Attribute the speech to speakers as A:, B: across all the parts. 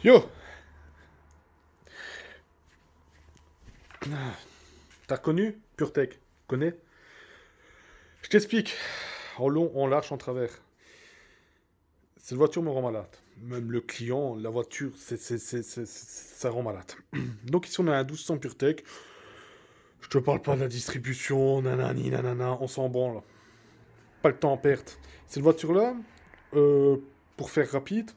A: Yo, t'as reconnu PureTech? Connais? Je t'explique. En long, en large, en travers. Cette voiture me rend malade. Même le client, la voiture, ça rend malade. Donc ici, on a un 1200 PureTech. Je te parle pas de la distribution, nanani, nanana, on s'en branle. Pas le temps à perdre. Cette voiture-là, euh, pour faire rapide,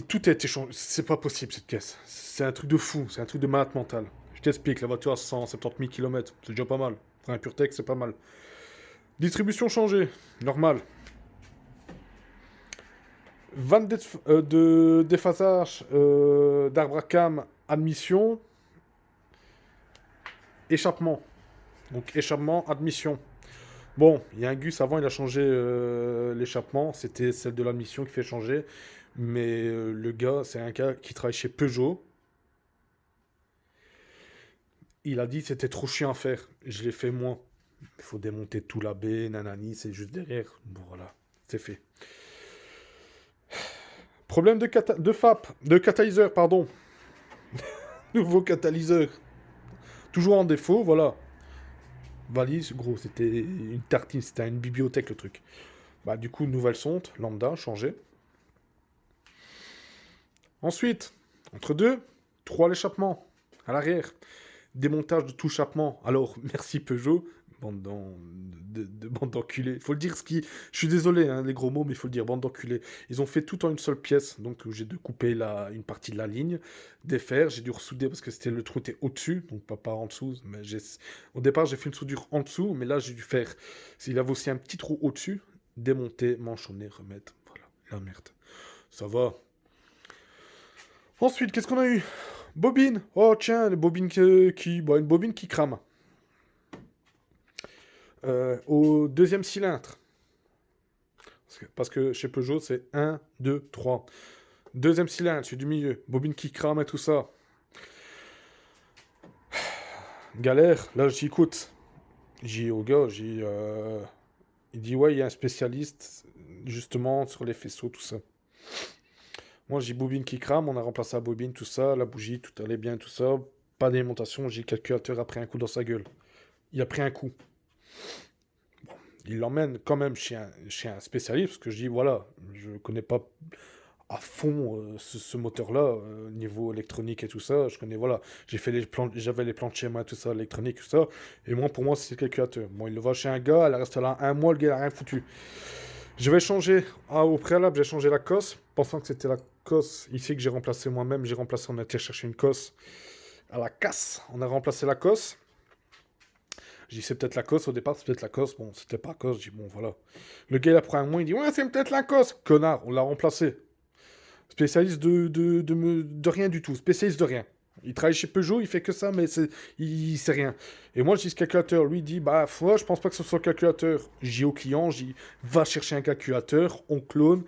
A: tout a été changé. C'est pas possible, cette caisse. C'est un truc de fou, c'est un truc de malade mental. Je t'explique, la voiture a 170 000 km, c'est déjà pas mal. Pour un PureTech, c'est pas mal. Distribution changée, normal. Vanne de déphasage d'arbre à cam, admission, échappement. Donc échappement, admission. Bon, il y a un Gus avant, il a changé l'échappement. C'était celle de l'admission qui fait changer. Mais le gars, c'est un gars qui travaille chez Peugeot. Il a dit que c'était trop chiant à faire. Je l'ai fait moi. Il faut démonter tout la baie, nanani, c'est juste derrière. Bon, voilà, c'est fait. Problème de FAP, de catalyseur, pardon. Nouveau catalyseur. Toujours en défaut, voilà. Valise, gros, c'était une tartine, c'était une bibliothèque le truc. Bah, du coup, nouvelle sonde, lambda, changé. Ensuite, entre deux, trois l'échappement, à l'arrière. Démontage de tout échappement. Alors, merci Peugeot, bande de bande d'enculés. Il faut le dire ce qui. Je suis désolé, hein, les gros mots, mais il faut le dire, bande d'enculés. Ils ont fait tout en une seule pièce, donc j'ai dû couper une partie de la ligne, défaire, j'ai dû ressouder parce que le trou était au-dessus, donc pas en dessous. Mais au départ, j'ai fait une soudure en dessous, mais là, j'ai dû faire. Il avait aussi un petit trou au-dessus, démonter, manchonner, remettre. Voilà, la merde. Ça va. Ensuite, qu'est-ce qu'on a eu? Bobine. Oh tiens, une bobine qui crame. Au deuxième cylindre. Parce que chez Peugeot, c'est un, 2, 3. Deuxième cylindre, celui du milieu. Bobine qui crame et tout ça. Galère. Là, j'y écoute. J'ai au gars, il dit, ouais, il y a un spécialiste, justement, sur les faisceaux, tout ça. Moi, j'ai bobine qui crame, on a remplacé la bobine, tout ça, la bougie, tout allait bien, tout ça. Pas d'alimentation, j'ai le calculateur a pris un coup dans sa gueule. Il a pris un coup. Il l'emmène quand même chez un spécialiste, parce que je dis, voilà, je connais pas à fond ce moteur-là, niveau électronique et tout ça. Je connais, voilà, j'avais les plans de schéma, tout ça, électronique, tout ça. Et moi, pour moi, c'est le calculateur. Bon, il le va chez un gars, elle reste là un mois, le gars, il a rien foutu. Je vais changer, au préalable, j'ai changé la cosse, pensant que c'était la cosse ici que j'ai remplacé moi-même. On a été chercher une cosse à la casse. On a remplacé la cosse. J'ai dit, c'est peut-être la cosse. Au départ, c'est peut-être la cosse. Bon, c'était pas la cosse. J'ai dit, bon, voilà. Le gars, il a pris un mois. Il dit, ouais, c'est peut-être la cosse. Connard, on l'a remplacé. Spécialiste de rien du tout. Spécialiste de rien. Il travaille chez Peugeot, il fait que ça, mais il sait rien. Et moi, je dis ce calculateur. Lui, il dit, bah, foi, je pense pas que ce soit un calculateur. J'ai dit au client, j'ai dit, va chercher un calculateur, on clone,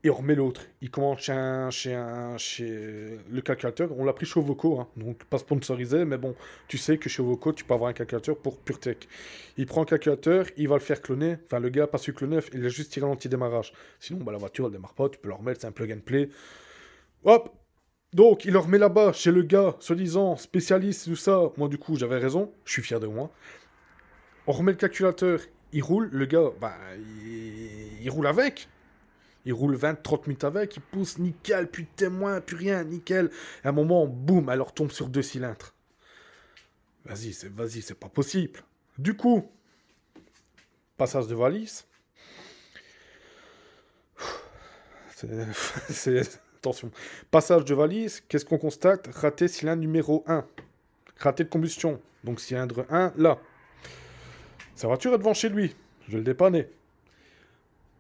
A: et on remet l'autre. Il commence chez le calculateur. On l'a pris chez Ovoco, hein, donc pas sponsorisé, mais bon, tu sais que chez Ovoco, tu peux avoir un calculateur pour PureTech. Il prend un calculateur, il va le faire cloner. Enfin, le gars a pas su cloner, il a juste tiré l'anti-démarrage. Sinon, bah, la voiture, elle démarre pas, tu peux le remettre, c'est un plug and play. Hop! Donc, il le remet là-bas, chez le gars, soi-disant, spécialiste, tout ça. Moi, du coup, j'avais raison, je suis fier de moi. On remet le calculateur, il roule, le gars, bah, il roule avec. Il roule 20-30 minutes avec, il pousse, nickel, plus de témoin, plus rien, nickel. Et à un moment, boum, elle retombe sur deux cylindres. Vas-y, c'est pas possible. Du coup, passage de valise. C'est, attention. Passage de valise, qu'est-ce qu'on constate? Raté cylindre numéro 1. Raté de combustion. Donc cylindre 1, là. Sa voiture est devant chez lui. Je vais le dépanner.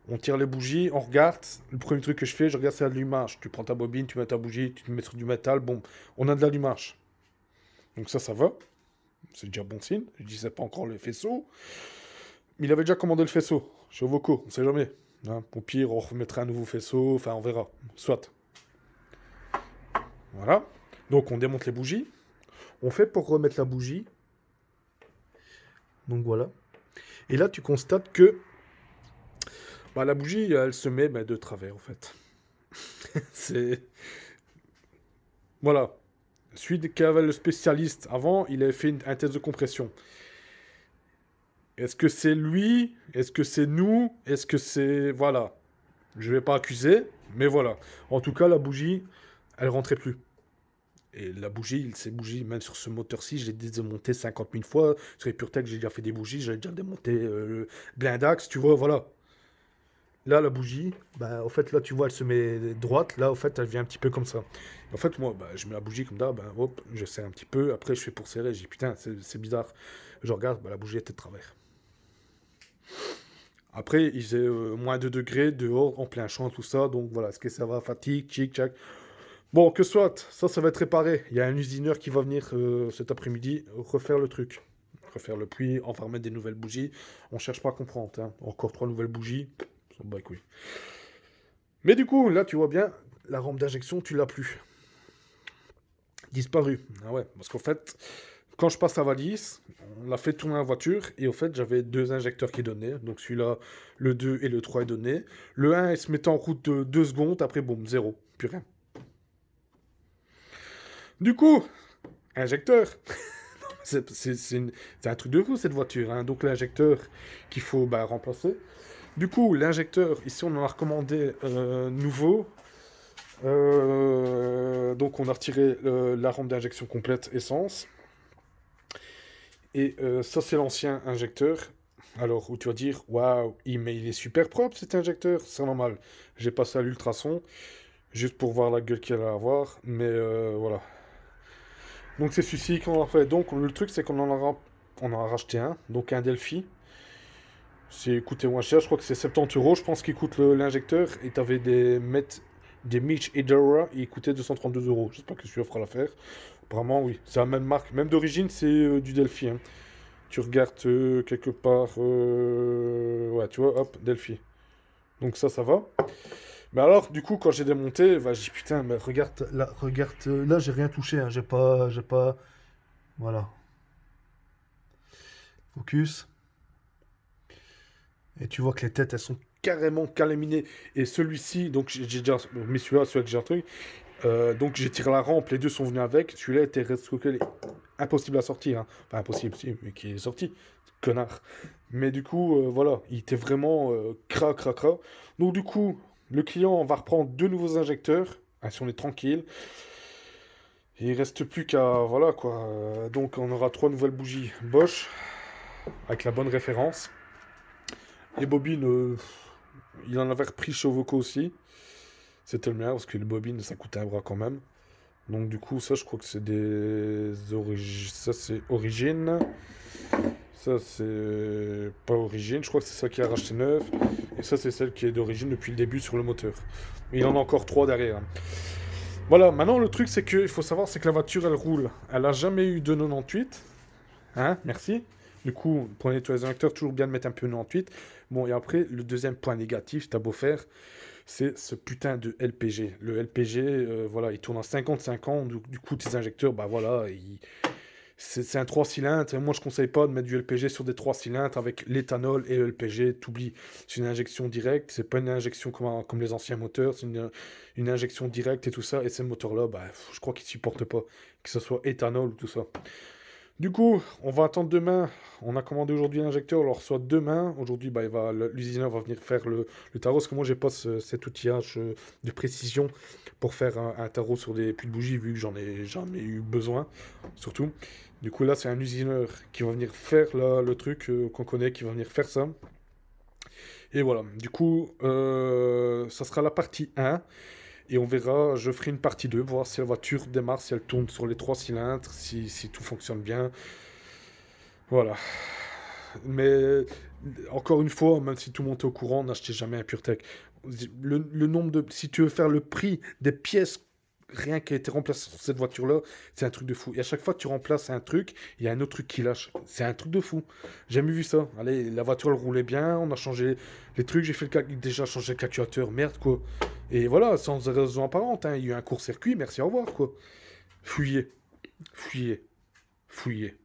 A: On tire les bougies, on regarde. Le premier truc que je fais, je regarde c'est l'allumage. Tu prends ta bobine, tu mets ta bougie, tu te mets sur du métal. Bon, on a de l'allumage. Donc ça va. C'est déjà bon signe. Je dis, c'est pas encore le faisceau. Mais il avait déjà commandé le faisceau. Chez Ovoco, on sait jamais. Hein, au pire, on remettra un nouveau faisceau. Enfin, on verra. Soit. Voilà. Donc on démonte les bougies. On fait pour remettre la bougie. Donc voilà. Et là, tu constates que bah, la bougie, elle se met de travers, en fait. C'est... Voilà. Celui qui avait le spécialiste avant, il avait fait un test de compression. Est-ce que c'est lui? Est-ce que c'est nous? Est-ce que c'est... Voilà. Je vais pas accuser, mais voilà. En tout cas, la bougie, elle rentrait plus. Et la bougie, ces bougies, même sur ce moteur-ci, je l'ai démonté 50 000 fois. Sur les PureTech, j'ai déjà fait des bougies, j'ai déjà démonté le blindax, tu vois, voilà. Là, la bougie, bah, au fait, là, tu vois, elle se met droite. Là, au fait, elle vient un petit peu comme ça. En fait, moi, bah, je mets la bougie comme ça, bah, hop, je serre un petit peu. Après, je fais pour serrer. Je dis, putain, c'est bizarre. Je regarde, bah, la bougie était de travers. Après, il faisait moins 2 degrés dehors, en plein champ, tout ça. Donc voilà, est-ce que ça va? Fatigue, tchic, tchac. Bon, que soit, ça va être réparé. Il y a un usineur qui va venir cet après-midi refaire le truc. Refaire le puits, on va remettre des nouvelles bougies. On cherche pas à comprendre, hein. Encore 3 nouvelles bougies. On s'en bat les couilles. Mais du coup, là, tu vois bien, la rampe d'injection, tu l'as plus. Disparu. Ah ouais, parce qu'en fait, quand je passe la valise, on l'a fait tourner la voiture, et au fait, j'avais 2 injecteurs qui donnaient. Donc celui-là, le 2 et le 3 est donné. Le 1, il se mettait en route de 2 secondes, après, boum, zéro. Plus rien. Du coup, injecteur. C'est un truc de fou, cette voiture, hein. Donc l'injecteur qu'il faut bah, remplacer. Du coup, l'injecteur, ici, on en a recommandé nouveau. Donc on a retiré la rampe d'injection complète essence. Et ça, c'est l'ancien injecteur. Alors, où tu vas dire, waouh, mais il est super propre cet injecteur, c'est normal. J'ai passé à l'ultrason, juste pour voir la gueule qu'il allait avoir, mais voilà. Donc c'est celui-ci qu'on a fait. Donc le truc, c'est on en a racheté un, donc un Delphi. C'est coûté moins cher, je crois que c'est 70 euros, je pense qu'il coûte l'injecteur. Et t'avais des Mitch Hedera, et il coûtait 232 euros. J'espère que celui-là fera l'affaire. Apparemment, oui. C'est la même marque. Même d'origine, c'est du Delphi, hein. Tu regardes quelque part. Ouais, tu vois, hop, Delphi. Donc ça va. Mais alors, du coup, quand j'ai démonté, bah, j'ai dit putain, mais regarde, là, j'ai rien touché, hein. J'ai pas. Voilà. Focus. Et tu vois que les têtes, elles sont carrément calaminées. Et celui-ci, donc j'ai déjà mis celui-là que j'ai un truc. Donc j'ai tiré la rampe, les deux sont venus avec. Celui-là était resté impossible à sortir, hein. Enfin, impossible, si, mais qui est sorti. Connard. Mais du coup, voilà, il était vraiment cra. Donc du coup, le client va reprendre 2 nouveaux injecteurs. Ah, si on est tranquille. Et il reste plus qu'à... Voilà, quoi. Donc on aura 3 nouvelles bougies Bosch, avec la bonne référence. Les bobines, il en avait repris chez Ovoco aussi. C'était le meilleur, parce que les bobines, ça coûtait un bras quand même. Donc du coup, ça, je crois que c'est des origines. Ça, c'est Origine. Ça, c'est pas Origine. Je crois que c'est ça qui a racheté neuf. Et ça, c'est celle qui est d'origine depuis le début sur le moteur. Mais il en a encore 3 derrière, hein. Voilà, maintenant, le truc, c'est que il faut savoir, c'est que la voiture, elle roule. Elle a jamais eu de 98. Hein, merci. Du coup, pour nettoyer les injecteurs, toujours bien de mettre un peu 98. Bon, et après, le deuxième point négatif, t'as beau faire, c'est ce putain de LPG. Le LPG, voilà, il tourne en 50-50. Du coup, tes injecteurs, bah voilà, c'est un 3 cylindres. Et moi, je conseille pas de mettre du LPG sur des 3 cylindres avec l'éthanol et le LPG. T'oublies, c'est une injection directe. C'est pas une injection comme les anciens moteurs. C'est une injection directe et tout ça. Et ces moteurs-là, bah, je crois qu'ils supportent pas. Que ce soit éthanol ou tout ça. Du coup, on va attendre demain. On a commandé aujourd'hui l'injecteur, on le reçoit demain. Aujourd'hui, bah, l'usineur va venir faire le tarot, parce que moi, j'ai pas cet outillage de précision pour faire un tarot sur des puits de bougie, vu que j'en ai jamais eu besoin, surtout. Du coup, là, c'est un usineur qui va venir faire le truc qu'on connaît, qui va venir faire ça. Et voilà, du coup, ça sera la partie 1. Et on verra, je ferai une partie 2, voir si la voiture démarre, si elle tourne sur les 3 cylindres, si tout fonctionne bien. Voilà. Mais encore une fois, même si tout le monde est au courant, n'achetez jamais un PureTech. Le nombre de... Si tu veux faire le prix des pièces, rien qui a été remplacé sur cette voiture-là, c'est un truc de fou. Et à chaque fois que tu remplaces un truc, il y a un autre truc qui lâche. C'est un truc de fou. J'ai jamais vu ça. Allez, la voiture, elle roulait bien, on a changé les trucs, j'ai fait déjà changé le calculateur, merde, quoi. Et voilà, sans raison apparente, hein. Il y a eu un court-circuit, merci, au revoir, quoi. Fuyez, fuyez, fuyez.